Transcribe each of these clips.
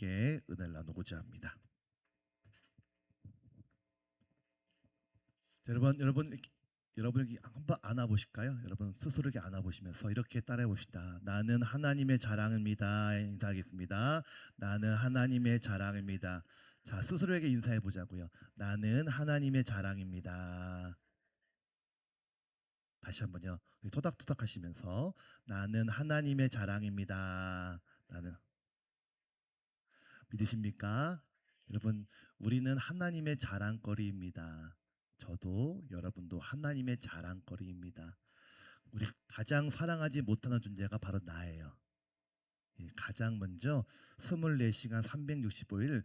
함께 은혜를 나누고자 합니다. 여러분 여기 한번 안아보실까요? 여러분 스스로 이렇게 안아보시면서 이렇게 따라해 봅시다. 나는 하나님의 자랑입니다. 인사하겠습니다. 나는 하나님의 자랑입니다. 자, 스스로에게 인사해 보자고요. 나는 하나님의 자랑입니다. 다시 한번요. 토닥토닥 하시면서 나는 하나님의 자랑입니다. 나는 믿으십니까? 여러분, 우리는 하나님의 자랑거리입니다. 저도 여러분도 하나님의 자랑거리입니다. 우리 가장 사랑하지 못하는 존재가 바로 나예요. 가장 먼저 24시간 365일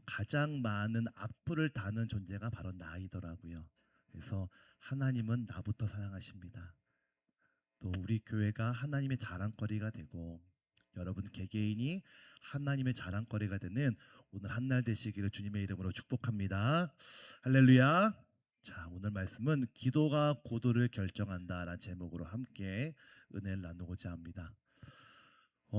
가장 많은 악플을 다는 존재가 바로 나이더라고요. 그래서 하나님은 나부터 사랑하십니다. 또 우리 교회가 하나님의 자랑거리가 되고 여러분 개개인이 하나님의 자랑거리가 되는 오늘 한날 되시기를 주님의 이름으로 축복합니다. 할렐루야. 자, 오늘 말씀은 기도가 고도를 결정한다라는 제목으로 함께 은혜를 나누고자 합니다.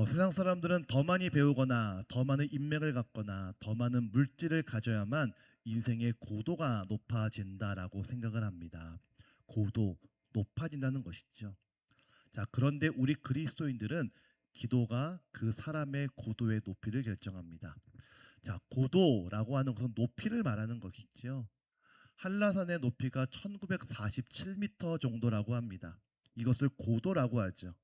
세상 사람들은 더 많이 배우거나 더 많은 인맥을 갖거나 더 많은 물질을 가져야만 인생의 고도가 높아진다라고 생각을 합니다. 고도, 높아진다는 것이죠. 자, 그런데 우리 그리스도인들은 기도가 그 사람의 고도의 높이를 결정합니다. 자, 고도라고 하는 것은 높이를 말하는 것이죠. 한라산의 높이가 1947m 정도라고 합니다. 이것을 고도라고 하죠.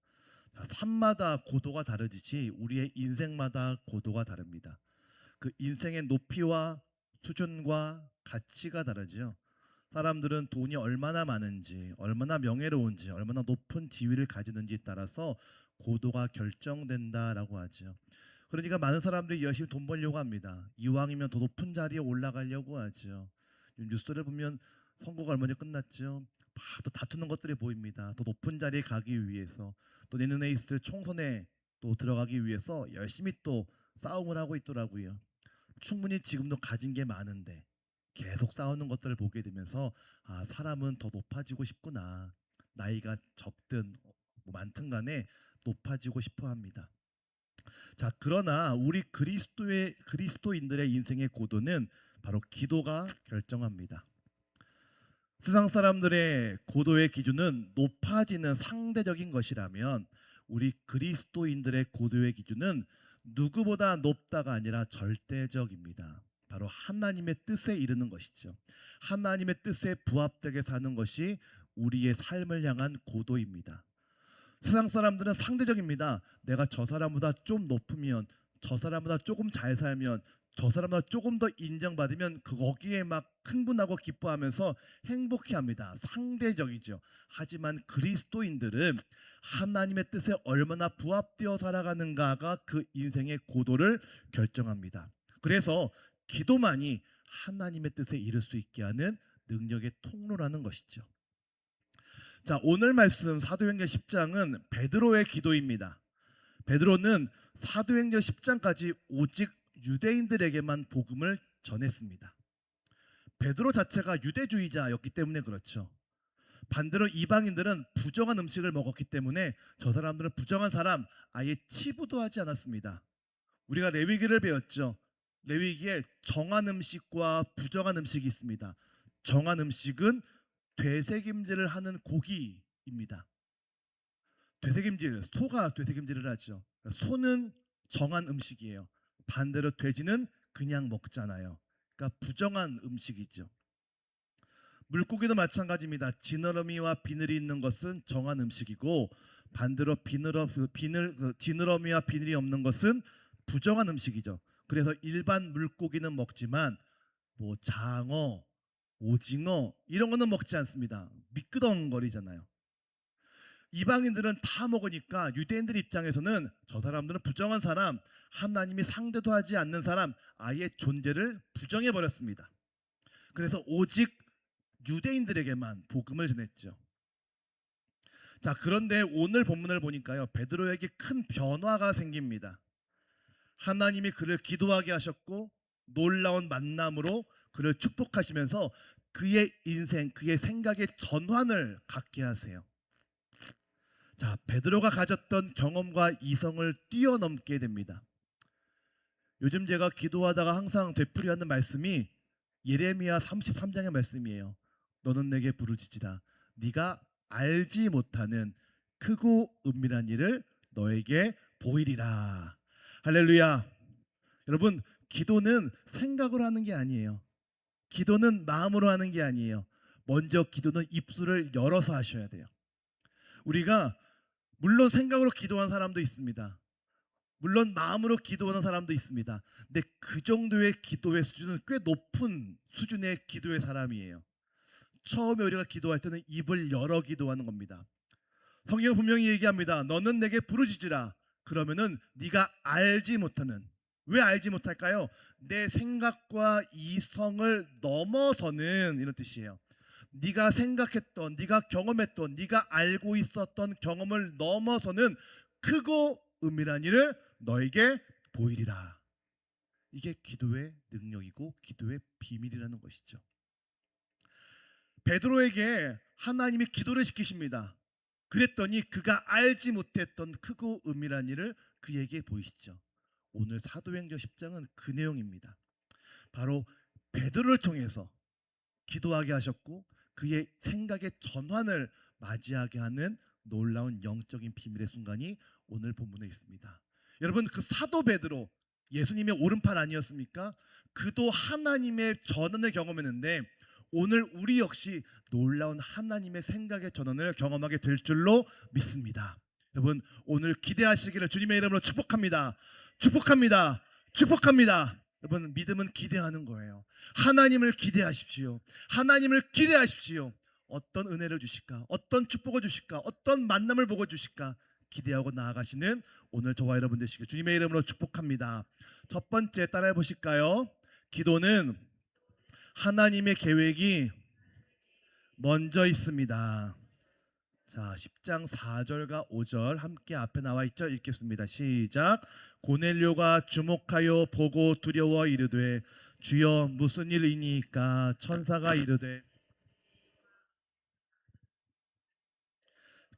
자, 산마다 고도가 다르듯이 우리의 인생마다 고도가 다릅니다. 그 인생의 높이와 수준과 가치가 다르죠. 사람들은 돈이 얼마나 많은지, 얼마나 명예로운지, 얼마나 높은 지위를 가지는지에 따라서 고도가 결정된다라고 하죠. 그러니까 많은 사람들이 열심히 돈 벌려고 합니다. 이왕이면 더 높은 자리에 올라가려고 하죠. 뉴스를 보면 선거가 얼마 전에 끝났죠. 또 다투는 것들이 보입니다. 더 높은 자리에 가기 위해서, 또 내년에 있을 총선에 또 들어가기 위해서 열심히 또 싸움을 하고 있더라고요. 충분히 지금도 가진 게 많은데 계속 싸우는 것들을 보게 되면서 사람은 더 높아지고 싶구나. 나이가 적든 뭐 많든 간에 높아지고 싶어 합니다. 자, 그러나 우리 그리스도인들의 인생의 고도는 바로 기도가 결정합니다. 세상 사람들의 고도의 기준은 높아지는 상대적인 것이라면 우리 그리스도인들의 고도의 기준은 누구보다 높다가 아니라 절대적입니다. 바로 하나님의 뜻에 이르는 것이죠. 하나님의 뜻에 부합되게 사는 것이 우리의 삶을 향한 고도입니다. 세상 사람들은 상대적입니다. 내가 저 사람보다 좀 높으면, 저 사람보다 조금 잘 살면, 저 사람보다 조금 더 인정받으면 거기에 막 흥분하고 기뻐하면서 행복해합니다. 상대적이죠. 하지만 그리스도인들은 하나님의 뜻에 얼마나 부합되어 살아가는가가 그 인생의 고도를 결정합니다. 그래서 기도만이 하나님의 뜻에 이를 수 있게 하는 능력의 통로라는 것이죠. 자, 오늘 말씀 사도행전 10장은 베드로의 기도입니다. 베드로는 사도행전 10장까지 오직 유대인들에게만 복음을 전했습니다. 베드로 자체가 유대주의자였기 때문에 그렇죠. 반대로 이방인들은 부정한 음식을 먹었기 때문에 저 사람들은 부정한 사람 아예 치부도 하지 않았습니다. 우리가 레위기를 배웠죠. 레위기에 정한 음식과 부정한 음식이 있습니다. 정한 음식은 되새김질을 하는 고기입니다. 되새김질, 소가 되새김질을 하죠. 소는 정한 음식이에요. 반대로 돼지는 그냥 먹잖아요. 그러니까 부정한 음식이죠. 물고기도 마찬가지입니다. 지느러미와 비늘이 있는 것은 정한 음식이고 반대로 지느러미와 비늘이 없는 것은 부정한 음식이죠. 그래서 일반 물고기는 먹지만 뭐 장어, 오징어 이런 거는 먹지 않습니다. 미끄덩거리잖아요. 이방인들은 다 먹으니까 유대인들 입장에서는 저 사람들은 부정한 사람, 하나님이 상대도 하지 않는 사람 아예 존재를 부정해 버렸습니다. 그래서 오직 유대인들에게만 복음을 전했죠. 자, 그런데 오늘 본문을 보니까요, 베드로에게 큰 변화가 생깁니다. 하나님이 그를 기도하게 하셨고 놀라운 만남으로 그를 축복하시면서 그의 인생, 그의 생각의 전환을 갖게 하세요. 자, 베드로가 가졌던 경험과 이성을 뛰어넘게 됩니다. 요즘 제가 기도하다가 항상 되풀이하는 말씀이 예레미야 33장의 말씀이에요. 너는 내게 부르짖으라. 네가 알지 못하는 크고 은밀한 일을 너에게 보이리라. 할렐루야. 여러분, 기도는 생각으로 하는 게 아니에요. 기도는 마음으로 하는 게 아니에요. 먼저 기도는 입술을 열어서 하셔야 돼요. 우리가 물론 생각으로 기도한 사람도 있습니다. 물론 마음으로 기도하는 사람도 있습니다. 근데 그 정도의 기도의 수준은 꽤 높은 수준의 기도의 사람이에요. 처음에 우리가 기도할 때는 입을 열어 기도하는 겁니다. 성경은 분명히 얘기합니다. 너는 내게 부르짖으라. 그러면은 네가 알지 못하는, 왜 알지 못할까요? 내 생각과 이성을 넘어서는, 이런 뜻이에요. 네가 생각했던, 네가 경험했던, 네가 알고 있었던 경험을 넘어서는 크고 은밀한 일을 너에게 보이리라. 이게 기도의 능력이고 기도의 비밀이라는 것이죠. 베드로에게 하나님이 기도를 시키십니다. 그랬더니 그가 알지 못했던 크고 은밀한 일을 그에게 보이시죠. 오늘 사도행전 10장은 그 내용입니다. 바로 베드로를 통해서 기도하게 하셨고 그의 생각의 전환을 맞이하게 하는 놀라운 영적인 비밀의 순간이 오늘 본문에 있습니다. 여러분, 그 사도 베드로, 예수님의 오른팔 아니었습니까? 그도 하나님의 전환을 경험했는데 오늘 우리 역시 놀라운 하나님의 생각의 전환을 경험하게 될 줄로 믿습니다. 여러분, 오늘 기대하시기를 주님의 이름으로 축복합니다. 축복합니다. 축복합니다. 여러분, 믿음은 기대하는 거예요. 하나님을 기대하십시오. 하나님을 기대하십시오. 어떤 은혜를 주실까? 어떤 축복을 주실까? 어떤 만남을 보고 주실까? 기대하고 나아가시는 오늘 저와 여러분 되시길 주님의 이름으로 축복합니다. 첫 번째 따라해 보실까요? 기도는 하나님의 계획이 먼저 있습니다. 자, 10장 4절과 5절 함께 앞에 나와 있죠? 읽겠습니다. 시작. 고넬료가 주목하여 보고 두려워 이르되 주여 무슨 일이니까? 천사가 이르되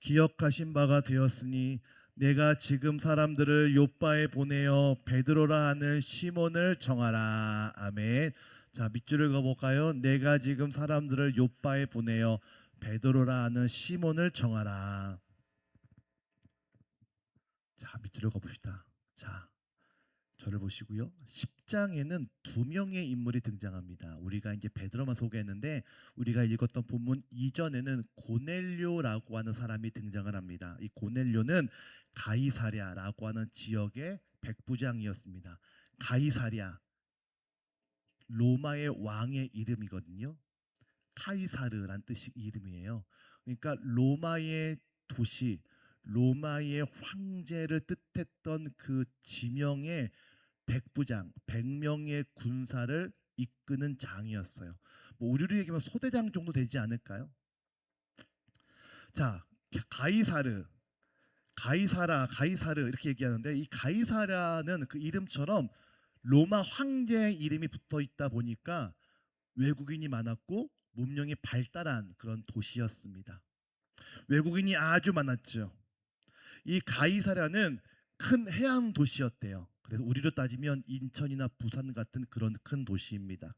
기억하신 바가 되었으니 내가 지금 사람들을 요바에 보내어 베드로라 하는 시몬을 정하라. 아멘. 자, 밑줄을 그어볼까요? 내가 지금 사람들을 요바에 보내어 베드로라 하는 시몬을 정하라. 자, 밑줄을 그어봅시다. 자, 저를 보시고요. 10장에는 두 명의 인물이 등장합니다. 우리가 이제 베드로만 소개했는데 우리가 읽었던 본문 이전에는 고넬료라고 하는 사람이 등장을 합니다. 이 고넬료는 가이사랴라고 하는 지역의 백부장이었습니다. 가이사랴, 로마의 왕의 이름이거든요. 카이사르란 뜻이 이름이에요. 그러니까 로마의 도시, 로마의 황제를 뜻했던 그 지명의 백부장, 100명의 군사를 이끄는 장이었어요. 뭐 우리로 얘기하면 소대장 정도 되지 않을까요? 자, 가이사르, 가이사르 이렇게 얘기하는데 이 가이사라는 그 이름처럼 로마 황제의 이름이 붙어 있다 보니까 외국인이 많았고 문명이 발달한 그런 도시였습니다. 외국인이 아주 많았죠. 이 가이사라는 큰 해안 도시였대요. 그래서 우리로 따지면 인천이나 부산 같은 그런 큰 도시입니다.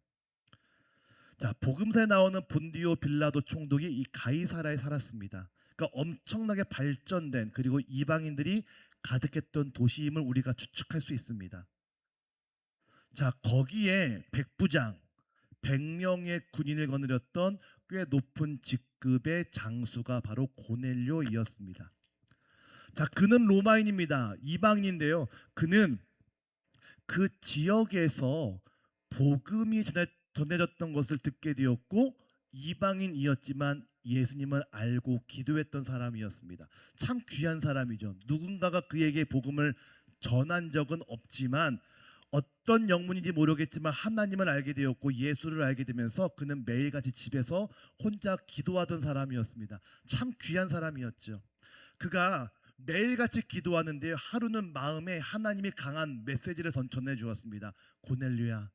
자, 복음서에 나오는 본디오 빌라도 총독이 이 가이사라에 살았습니다. 그러니까 엄청나게 발전된 그리고 이방인들이 가득했던 도시임을 우리가 추측할 수 있습니다. 자, 거기에 백부장 100명의 군인을 거느렸던 꽤 높은 직급의 장수가 바로 고넬료이었습니다. 자, 그는 로마인입니다. 이방인인데요. 그는 그 지역에서 복음이 전해졌던 것을 듣게 되었고 이방인이었지만 예수님을 알고 기도했던 사람이었습니다. 참 귀한 사람이죠. 누군가가 그에게 복음을 전한 적은 없지만 어떤 영문인지 모르겠지만 하나님을 알게 되었고 예수를 알게 되면서 그는 매일같이 집에서 혼자 기도하던 사람이었습니다. 참 귀한 사람이었죠. 그가 매일같이 기도하는데 하루는 마음에 하나님이 강한 메시지를 전해 주었습니다. 고넬료야,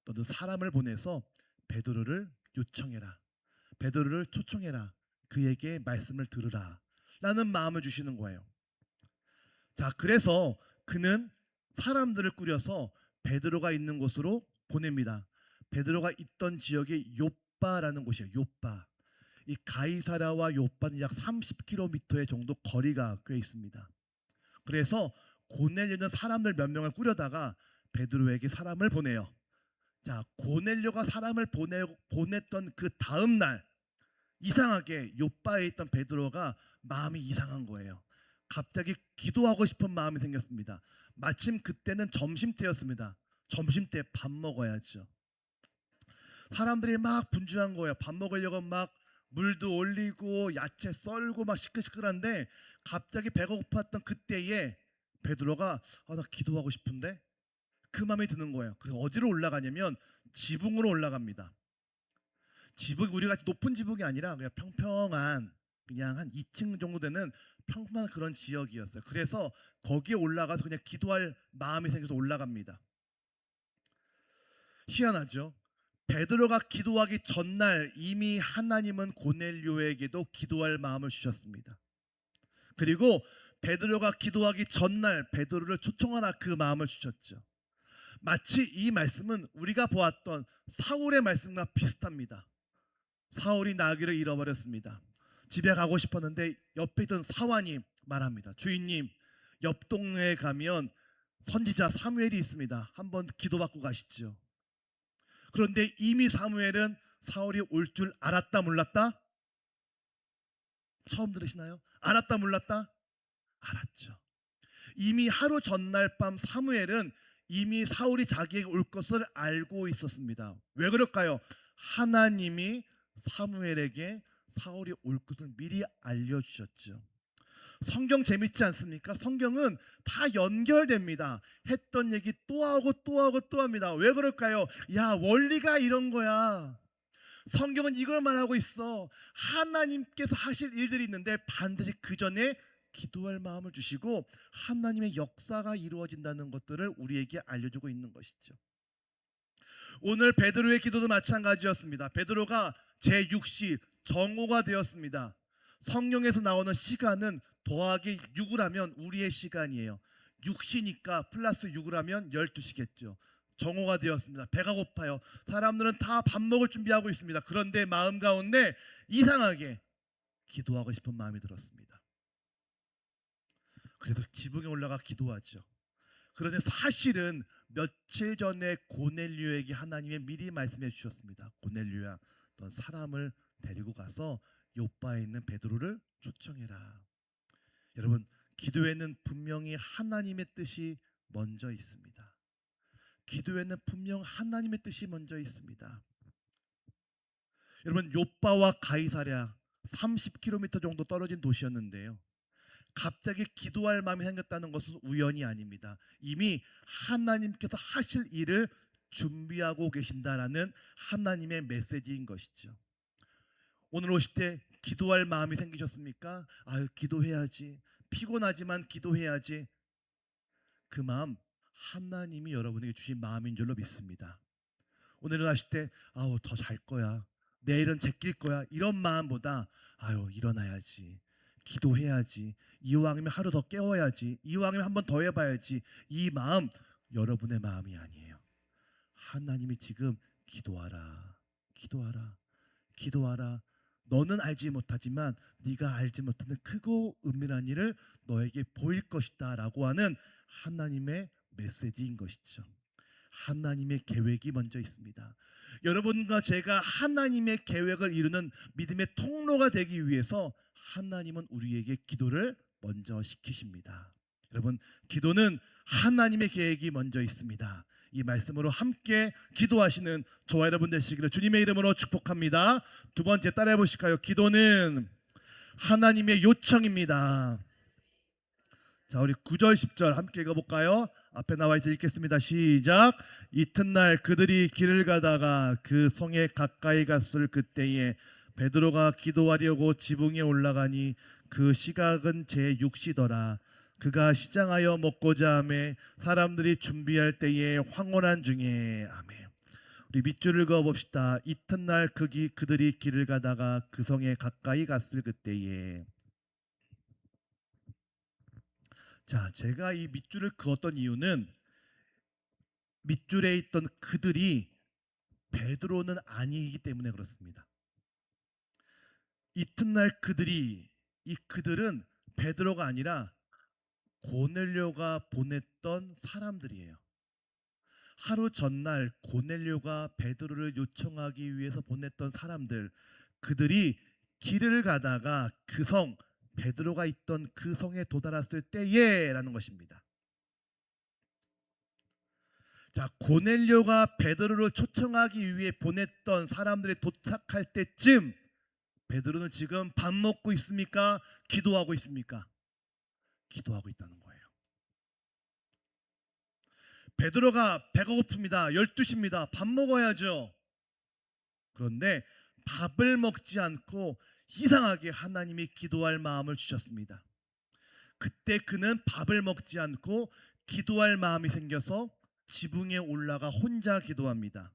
너도 사람을 보내서 베드로를 요청해라. 베드로를 초청해라. 그에게 말씀을 들으라. 라는 마음을 주시는 거예요. 자, 그래서 그는 사람들을 꾸려서 베드로가 있는 곳으로 보냅니다. 베드로가 있던 지역이 요빠라는 곳이에요. 요빠. 이 가이사랴와 요빠는 약 30km의 정도 거리가 꽤 있습니다. 그래서 고넬료는 사람들 몇 명을 꾸려다가 베드로에게 사람을 보내요. 자, 고넬료가 사람을 보냈던 그 다음 날 이상하게 요바에 있던 베드로가 마음이 이상한 거예요. 갑자기 기도하고 싶은 마음이 생겼습니다. 마침 그때는 점심때였습니다. 점심때 밥 먹어야죠. 사람들이 막 분주한 거예요. 밥 먹으려고 막 물도 올리고 야채 썰고 막 시끌시끌한데 갑자기 배가 고팠던 그때에 베드로가 나 기도하고 싶은데 그 마음이 드는 거예요. 그래서 어디로 올라가냐면 지붕으로 올라갑니다. 지붕이 우리가 높은 지붕이 아니라 그냥 평평한 그냥 한 2층 정도 되는 평범한 그런 지역이었어요. 그래서 거기에 올라가서 그냥 기도할 마음이 생겨서 올라갑니다. 희한하죠. 베드로가 기도하기 전날 이미 하나님은 고넬료에게도 기도할 마음을 주셨습니다. 그리고 베드로가 기도하기 전날 베드로를 초청하라 그 마음을 주셨죠. 마치 이 말씀은 우리가 보았던 사울의 말씀과 비슷합니다. 사울이 나귀를 잃어버렸습니다. 집에 가고 싶었는데 옆에 있던 사환이 말합니다. 주인님, 옆 동네에 가면 선지자 사무엘이 있습니다. 한번 기도받고 가시죠. 그런데 이미 사무엘은 사울이 올 줄 알았다 몰랐다? 처음 들으시나요? 알았다 몰랐다? 알았죠. 이미 하루 전날 밤 사무엘은 이미 사울이 자기에게 올 것을 알고 있었습니다. 왜 그럴까요? 하나님이 사무엘에게 사울이 올 것을 미리 알려주셨죠. 성경 재밌지 않습니까? 성경은 다 연결됩니다. 했던 얘기 또 하고 또 하고 또 합니다. 왜 그럴까요? 야, 원리가 이런 거야. 성경은 이걸 말하고 있어. 하나님께서 하실 일들이 있는데 반드시 그 전에 기도할 마음을 주시고 하나님의 역사가 이루어진다는 것들을 우리에게 알려주고 있는 것이죠. 오늘 베드로의 기도도 마찬가지였습니다. 베드로가 제6시 정오가 되었습니다. 성경에서 나오는 시간은 더하기 6을 하면 우리의 시간이에요. 6시니까 플러스 6을 하면 12시겠죠. 정오가 되었습니다. 배가 고파요. 사람들은 다 밥 먹을 준비하고 있습니다. 그런데 마음 가운데 이상하게 기도하고 싶은 마음이 들었습니다. 그래서 지붕에 올라가 기도하죠. 그런데 사실은 며칠 전에 고넬료에게 하나님이 미리 말씀해 주셨습니다. 고넬료야, 넌 사람을 데리고 가서 요바에 있는 베드로를 초청해라. 여러분, 기도에는 분명히 하나님의 뜻이 먼저 있습니다. 기도에는 분명 하나님의 뜻이 먼저 있습니다. 여러분, 요바와 가이사랴 30km 정도 떨어진 도시였는데요. 갑자기 기도할 마음이 생겼다는 것은 우연이 아닙니다. 이미 하나님께서 하실 일을 준비하고 계신다라는 하나님의 메시지인 것이죠. 오늘 오실 때 기도할 마음이 생기셨습니까? 아유, 기도해야지. 피곤하지만 기도해야지. 그 마음 하나님이 여러분에게 주신 마음인 줄로 믿습니다. 오늘 일어나실 때 아우, 더 잘 거야, 내일은 제낄 거야, 이런 마음보다 아유, 일어나야지, 기도해야지, 이왕이면 하루 더 깨워야지, 이왕이면 한 번 더 해봐야지, 이 마음 여러분의 마음이 아니에요. 하나님이 지금 기도하라, 기도하라, 기도하라. 너는 알지 못하지만 네가 알지 못하는 크고 은밀한 일을 너에게 보일 것이다 라고 하는 하나님의 메시지인 것이죠. 하나님의 계획이 먼저 있습니다. 여러분과 제가 하나님의 계획을 이루는 믿음의 통로가 되기 위해서 하나님은 우리에게 기도를 먼저 시키십니다. 여러분, 기도는 하나님의 계획이 먼저 있습니다. 이 말씀으로 함께 기도하시는 저와 여러분 되시기를 주님의 이름으로 축복합니다. 두 번째 따라해 보실까요? 기도는 하나님의 요청입니다. 자, 우리 9절 10절 함께 읽어볼까요? 앞에 나와 있어 읽겠습니다. 시작. 이튿날 그들이 길을 가다가 그 성에 가까이 갔을 그때에 베드로가 기도하려고 지붕에 올라가니 그 시각은 제6시더라. 그가 시장하여 먹고자 하매 사람들이 준비할 때에 황홀한 중에. 아멘. 우리 밑줄을 그어봅시다. 이튿날 그들이 길을 가다가 그 성에 가까이 갔을 그때에. 자, 제가 이 밑줄을 그었던 이유는 밑줄에 있던 그들이 베드로는 아니기 때문에 그렇습니다. 이튿날 이 그들은 베드로가 아니라 고넬료가 보냈던 사람들이에요. 하루 전날 고넬료가 베드로를 요청하기 위해서 보냈던 사람들, 그들이 길을 가다가 그 성, 베드로가 있던 그 성에 도달했을 때에라는 것입니다. 자, 고넬료가 베드로를 초청하기 위해 보냈던 사람들이 도착할 때쯤 베드로는 지금 밥 먹고 있습니까? 기도하고 있습니까? 기도하고 있다는 거예요. 베드로가 배가 고픕니다. 12시입니다. 밥 먹어야죠. 그런데 밥을 먹지 않고 이상하게 하나님이 기도할 마음을 주셨습니다. 그때 그는 밥을 먹지 않고 기도할 마음이 생겨서 지붕에 올라가 혼자 기도합니다.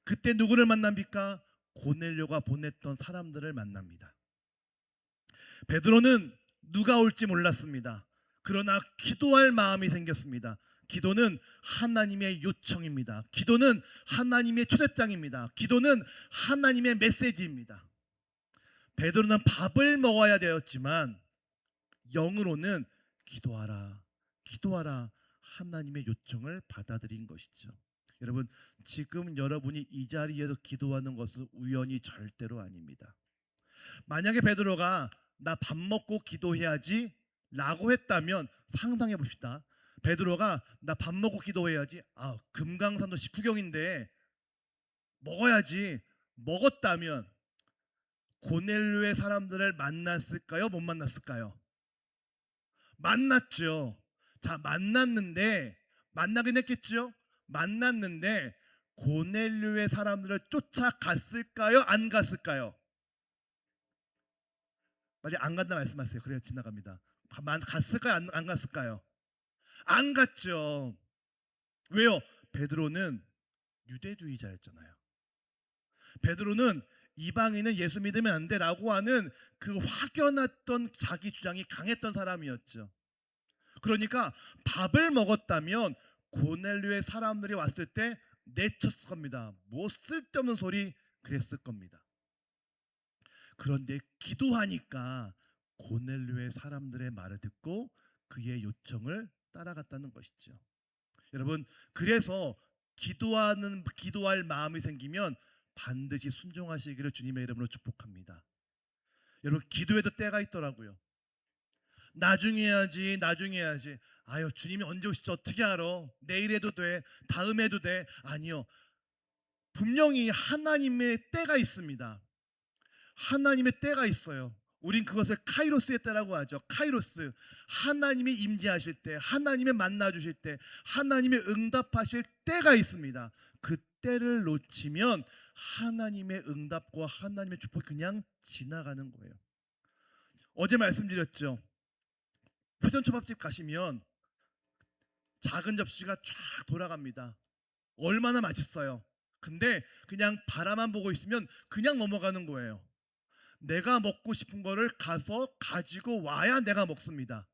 그때 누구를 만납니까? 고넬료가 보냈던 사람들을 만납니다. 베드로는 누가 올지 몰랐습니다. 그러나 기도할 마음이 생겼습니다. 기도는 하나님의 요청입니다. 기도는 하나님의 초대장입니다. 기도는 하나님의 메시지입니다. 베드로는 밥을 먹어야 되었지만 영으로는 기도하라, 기도하라 하나님의 요청을 받아들인 것이죠. 여러분, 지금 여러분이 이 자리에서 기도하는 것은 우연이 절대로 아닙니다. 만약에 베드로가 나 밥 먹고 기도해야지 라고 했다면 상상해 봅시다. 베드로가 나 밥 먹고 기도해야지, 금강산도 식후경인데 먹어야지, 먹었다면 고넬료의 사람들을 만났을까요? 못 만났을까요? 만났죠. 자, 만나긴 했겠죠. 만났는데 고넬료의 사람들을 쫓아갔을까요? 안 갔을까요? 만약 안 간다 말씀하세요. 그래야 지나갑니다. 갔을까요? 안 갔을까요? 안 갔죠. 왜요? 베드로는 유대주의자였잖아요. 베드로는 이방인은 예수 믿으면 안 돼라고 하는 그 확연했던 자기 주장이 강했던 사람이었죠. 그러니까 밥을 먹었다면 고넬료의 사람들이 왔을 때 내쳤을 겁니다. 뭐 쓸데없는 소리 그랬을 겁니다. 그런데 기도하니까 고넬료의 사람들의 말을 듣고 그의 요청을 따라갔다는 것이죠. 여러분, 그래서 기도할 마음이 생기면 반드시 순종하시기를 주님의 이름으로 축복합니다. 여러분, 기도에도 때가 있더라고요. 나중에 해야지, 나중에 해야지. 아유, 주님이 언제 오실지 어떻게 알아? 내일 해도 돼, 다음 해도 돼. 아니요, 분명히 하나님의 때가 있습니다. 하나님의 때가 있어요. 우린 그것을 카이로스의 때라고 하죠. 카이로스. 하나님이 임재하실 때, 하나님의 만나 주실 때, 하나님의 응답하실 때가 있습니다. 그 때를 놓치면 하나님의 응답과 하나님의 축복이 그냥 지나가는 거예요. 어제 말씀드렸죠. 회전초밥집 가시면 작은 접시가 쫙 돌아갑니다. 얼마나 맛있어요. 근데 그냥 바라만 보고 있으면 그냥 넘어가는 거예요. 내가 먹고 싶은 거를 가서 가지고 와야 내가 먹습니다.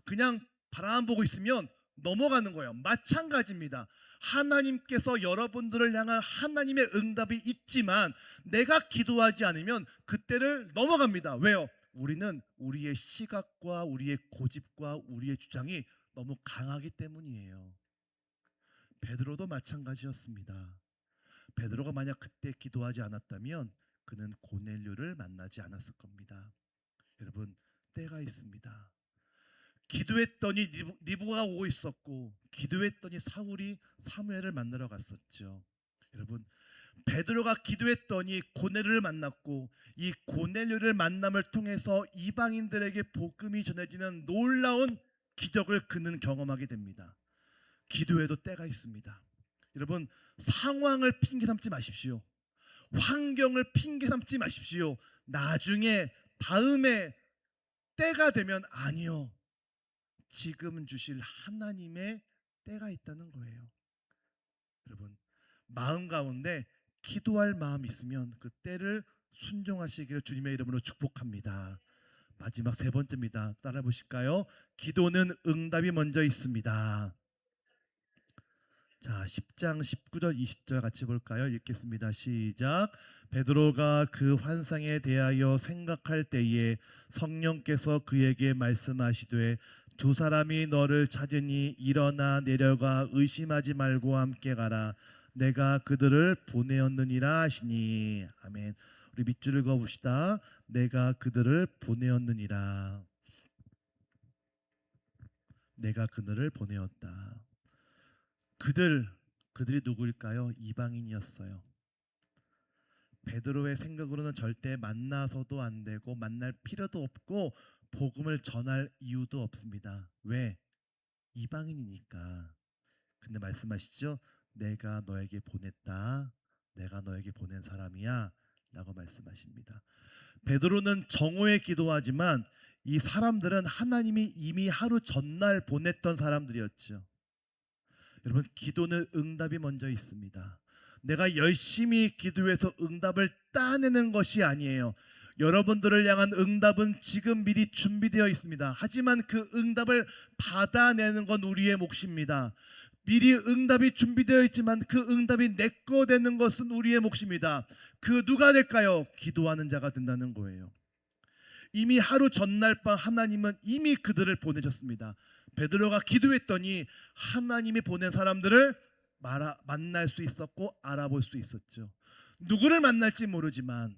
그냥 바라만 보고 있으면 넘어가는 거예요. 마찬가지입니다. 하나님께서 여러분들을 향한 하나님의 응답이 있지만 내가 기도하지 않으면 그때를 넘어갑니다. 왜요? 우리는 우리의 시각과 우리의 고집과 우리의 주장이 너무 강하기 때문이에요. 베드로도 마찬가지였습니다. 베드로가 만약 그때 기도하지 않았다면 그는 고넬료를 만나지 않았을 겁니다. 여러분, 때가 있습니다. 기도했더니 리브가 오고 있었고, 기도했더니 사울이 사무엘을 만나러 갔었죠. 여러분, 베드로가 기도했더니 고넬료를 만났고, 이 고넬료를 만남을 통해서 이방인들에게 복음이 전해지는 놀라운 기적을 그는 경험하게 됩니다. 기도에도 때가 있습니다. 여러분, 상황을 핑계 삼지 마십시오. 환경을 핑계 삼지 마십시오. 나중에 다음에 때가 되면 아니요. 지금 주실 하나님의 때가 있다는 거예요. 여러분, 마음 가운데 기도할 마음이 있으면 그 때를 순종하시기를 주님의 이름으로 축복합니다. 마지막 세 번째입니다. 따라 보실까요? 기도는 응답이 먼저 있습니다. 자, 10장 19절 20절 같이 볼까요? 읽겠습니다. 시작. 베드로가 그 환상에 대하여 생각할 때에 성령께서 그에게 말씀하시되 두 사람이 너를 찾으니 일어나 내려가 의심하지 말고 함께 가라. 내가 그들을 보내었느니라 하시니. 아멘. 우리 밑줄 읽어 봅시다. 내가 그들을 보내었느니라. 내가 그들을 보내었다. 그들이 누구일까요? 이방인이었어요. 베드로의 생각으로는 절대 만나서도 안 되고 만날 필요도 없고 복음을 전할 이유도 없습니다. 왜? 이방인이니까. 근데 말씀하시죠. 내가 너에게 보냈다. 내가 너에게 보낸 사람이야 라고 말씀하십니다. 베드로는 정오에 기도하지만 이 사람들은 하나님이 이미 하루 전날 보냈던 사람들이었죠. 여러분, 기도는 응답이 먼저 있습니다. 내가 열심히 기도해서 응답을 따내는 것이 아니에요. 여러분들을 향한 응답은 지금 미리 준비되어 있습니다. 하지만 그 응답을 받아내는 건 우리의 몫입니다. 미리 응답이 준비되어 있지만 그 응답이 내 거 되는 것은 우리의 몫입니다. 그 누가 될까요? 기도하는 자가 된다는 거예요. 이미 하루 전날 밤 하나님은 이미 그들을 보내셨습니다. 베드로가 기도했더니 하나님이 보낸 사람들을 만날 수 있었고 알아볼 수 있었죠. 누구를 만날지 모르지만,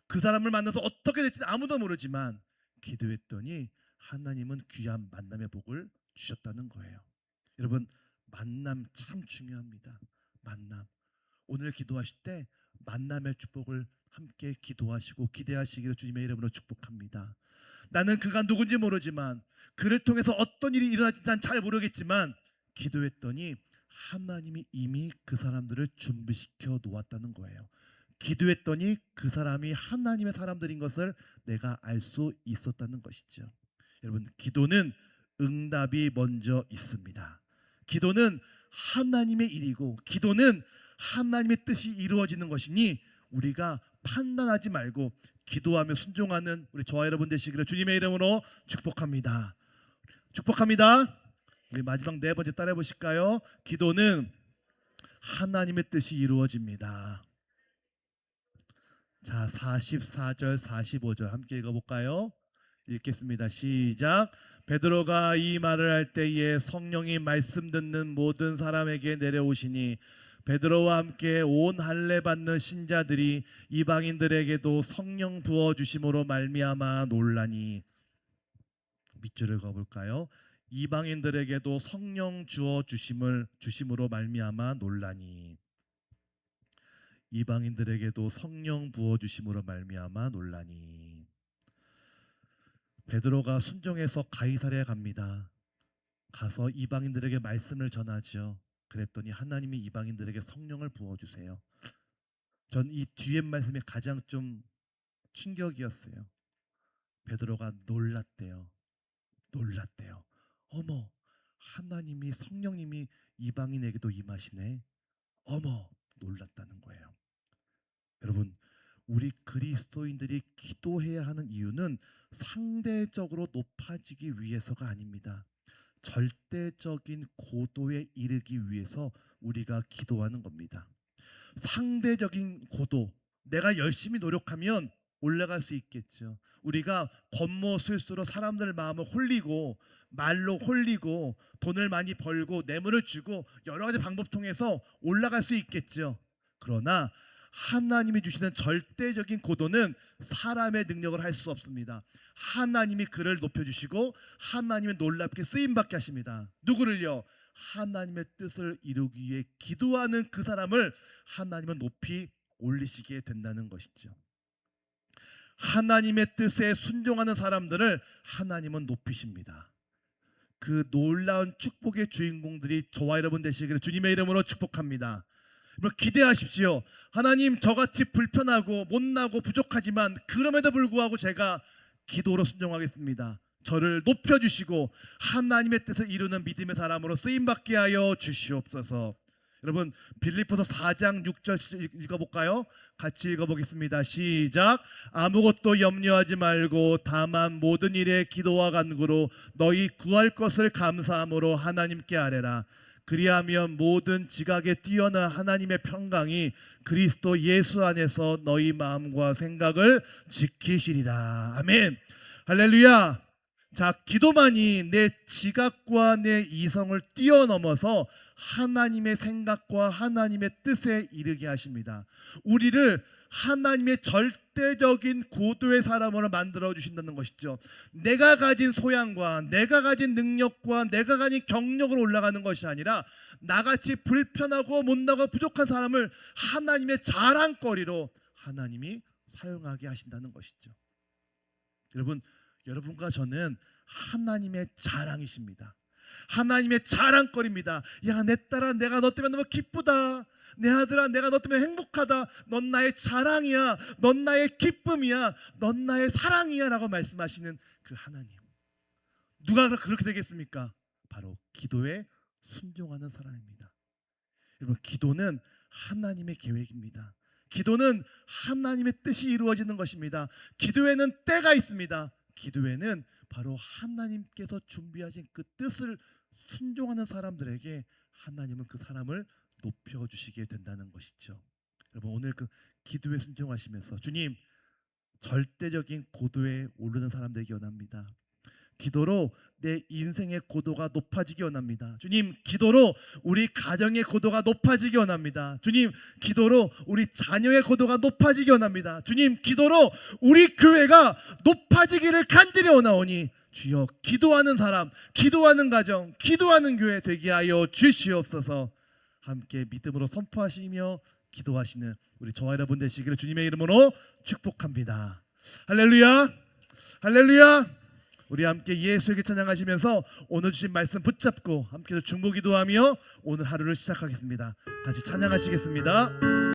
그 사람을 만나서 어떻게 될지 아무도 모르지만 기도했더니 하나님은 귀한 만남의 복을 주셨다는 거예요. 여러분, 만남 참 중요합니다. 만남. 오늘 기도하실 때 만남의 축복을 함께 기도하시고 기대하시기를 주님의 이름으로 축복합니다. 나는 그가 누군지 모르지만, 그를 통해서 어떤 일이 일어날지 난 잘 모르겠지만 기도했더니 하나님이 이미 그 사람들을 준비시켜 놓았다는 거예요. 기도했더니 그 사람이 하나님의 사람들인 것을 내가 알 수 있었다는 것이죠. 여러분, 기도는 응답이 먼저 있습니다. 기도는 하나님의 일이고 기도는 하나님의 뜻이 이루어지는 것이니 우리가 판단하지 말고 기도하며 순종하는 우리 저와 여러분 되시기를 주님의 이름으로 축복합니다. 축복합니다. 우리 마지막 네 번째 따라해 보실까요? 기도는 하나님의 뜻이 이루어집니다. 자, 44절 45절 함께 읽어볼까요? 읽겠습니다. 시작. 베드로가 이 말을 할 때에 성령이 말씀 듣는 모든 사람에게 내려오시니 베드로와 함께 온 할례 받는 신자들이 이방인들에게도 성령 부어 주심으로 말미암아 놀라니. 밑줄을 그어볼까요? 이방인들에게도 성령 주어 주심으로 말미암아 놀라니. 이방인들에게도 성령 부어 주심으로 말미암아 놀라니. 베드로가 순종해서 가이사랴에 갑니다. 가서 이방인들에게 말씀을 전하죠. 그랬더니 하나님이 이방인들에게 성령을 부어주세요. 전 이 뒤에 말씀이 가장 좀 충격이었어요. 베드로가 놀랐대요. 어머, 하나님이 성령님이 이방인에게도 임하시네. 어머, 놀랐다는 거예요. 여러분, 우리 그리스도인들이 기도해야 하는 이유는 상대적으로 높아지기 위해서가 아닙니다. 절대적인 고도에 이르기 위해서 우리가 기도하는 겁니다. 상대적인 고도, 내가 열심히 노력하면 올라갈 수 있겠죠. 우리가 겉모술수로 사람들 마음을 홀리고 말로 홀리고 돈을 많이 벌고 뇌물을 주고 여러 가지 방법 통해서 올라갈 수 있겠죠. 그러나 하나님이 주시는 절대적인 고도는 사람의 능력을 할 수 없습니다. 하나님이 그를 높여주시고 하나님의 놀랍게 쓰임받게 하십니다. 누구를요? 하나님의 뜻을 이루기 위해 기도하는 그 사람을 하나님은 높이 올리시게 된다는 것이죠. 하나님의 뜻에 순종하는 사람들을 하나님은 높이십니다. 그 놀라운 축복의 주인공들이 저와 여러분 되시기를 주님의 이름으로 축복합니다. 기대하십시오. 하나님, 저같이 불편하고 못나고 부족하지만 그럼에도 불구하고 제가 기도로 순종하겠습니다. 저를 높여주시고 하나님의 뜻을 이루는 믿음의 사람으로 쓰임받게 하여 주시옵소서. 여러분, 빌립보서 4장 6절 읽어볼까요? 같이 읽어보겠습니다. 시작. 아무것도 염려하지 말고 다만 모든 일에 기도와 간구로 너희 구할 것을 감사함으로 하나님께 아뢰라. 그리하면 모든 지각에 뛰어난 하나님의 평강이 그리스도 예수 안에서 너희 마음과 생각을 지키시리라. 아멘. 할렐루야. 자, 기도만이 내 지각과 내 이성을 뛰어넘어서 하나님의 생각과 하나님의 뜻에 이르게 하십니다. 우리를 하나님의 절대적인 고도의 사람으로 만들어 주신다는 것이죠. 내가 가진 소양과 내가 가진 능력과 내가 가진 경력으로 올라가는 것이 아니라 나같이 불편하고 못나고 부족한 사람을 하나님의 자랑거리로 하나님이 사용하게 하신다는 것이죠. 여러분, 여러분과 저는 하나님의 자랑이십니다. 하나님의 자랑거리입니다. 야, 내 딸아, 내가 너 때문에 너무 기쁘다. 내 아들아, 내가 너 때문에 행복하다. 넌 나의 자랑이야. 넌 나의 기쁨이야. 넌 나의 사랑이야 라고 말씀하시는 그 하나님. 누가 그렇게 되겠습니까? 바로 기도에 순종하는 사람입니다. 여러분, 기도는 하나님의 계획입니다. 기도는 하나님의 뜻이 이루어지는 것입니다. 기도에는 때가 있습니다. 기도에는 바로 하나님께서 준비하신 그 뜻을 순종하는 사람들에게 하나님은 그 사람을 높여주시게 된다는 것이죠. 여러분, 오늘 그 기도에 순종하시면서 주님, 절대적인 고도에 오르는 사람 되기 원합니다. 기도로 내 인생의 고도가 높아지기 원합니다. 주님, 기도로 우리 가정의 고도가 높아지기 원합니다. 주님, 기도로 우리 자녀의 고도가 높아지기 원합니다. 주님, 기도로 우리 교회가 높아지기를 간절히 원하오니 주여, 기도하는 사람, 기도하는 가정, 기도하는 교회 되게 하여 주시옵소서. 함께 믿음으로 선포하시며 기도하시는 우리 저와 여러분 되시기를 주님의 이름으로 축복합니다. 할렐루야, 할렐루야. 우리 함께 예수에게 찬양하시면서 오늘 주신 말씀 붙잡고 함께 중보기도하며 오늘 하루를 시작하겠습니다. 같이 찬양하시겠습니다.